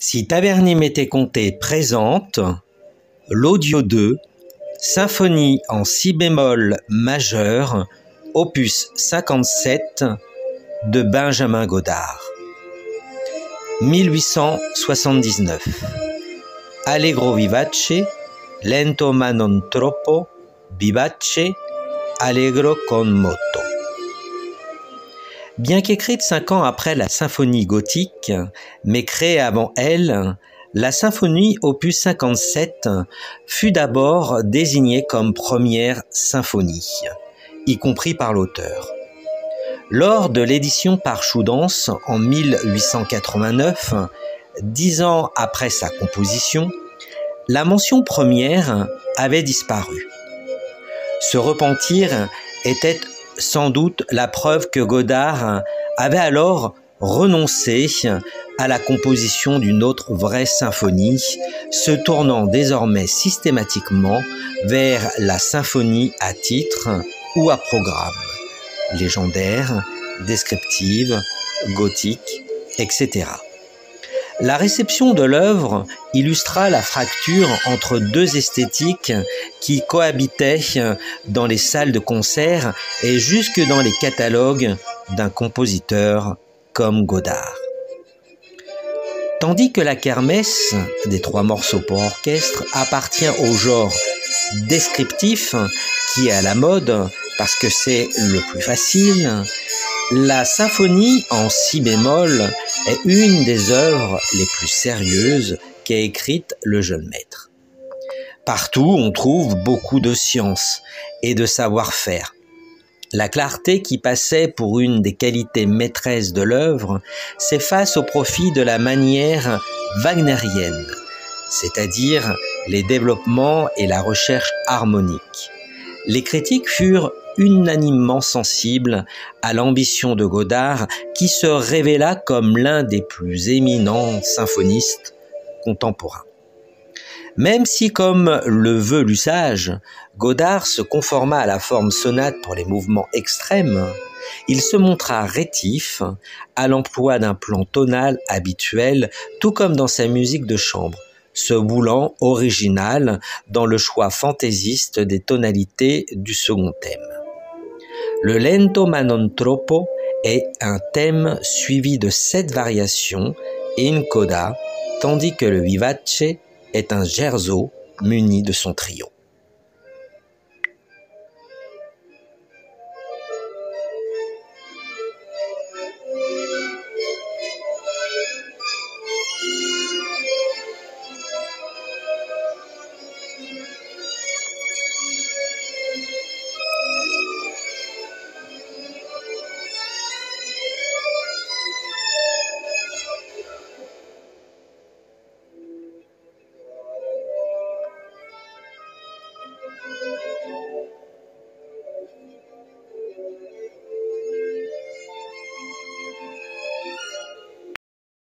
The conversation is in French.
Si Taverny Mété Comté présente l'audio 2, symphonie en si bémol majeur, opus 57 de Benjamin Godard. 1879. Allegro vivace, lento ma non troppo, vivace, allegro con moto. Bien qu'écrite 5 ans après la symphonie gothique, mais créée avant elle, la symphonie opus 57 fut d'abord désignée comme première symphonie, y compris par l'auteur. Lors de l'édition par Choudens en 1889, 10 ans après sa composition, la mention première avait disparu. Ce repentir était sans doute la preuve que Godard avait alors renoncé à la composition d'une autre vraie symphonie, se tournant désormais systématiquement vers la symphonie à titre ou à programme, légendaire, descriptive, gothique, etc. La réception de l'œuvre illustra la fracture entre deux esthétiques qui cohabitaient dans les salles de concert et jusque dans les catalogues d'un compositeur comme Godard. Tandis que la kermesse des 3 morceaux pour orchestre appartient au genre descriptif qui est à la mode parce que c'est le plus facile, la symphonie en si bémol est une des œuvres les plus sérieuses qu'a écrite le jeune maître. Partout, on trouve beaucoup de science et de savoir-faire. La clarté qui passait pour une des qualités maîtresses de l'œuvre s'efface au profit de la manière wagnérienne, c'est-à-dire les développements et la recherche harmonique. Les critiques furent unanimement sensibles à l'ambition de Godard qui se révéla comme l'un des plus éminents symphonistes contemporains. Même si, comme le veut l'usage, Godard se conforma à la forme sonate pour les mouvements extrêmes, il se montra rétif à l'emploi d'un plan tonal habituel, tout comme dans sa musique de chambre, se voulant original dans le choix fantaisiste des tonalités du second thème. Le lento ma non troppo est un thème suivi de 7 variations et une coda, tandis que le vivace est un scherzo muni de son trio.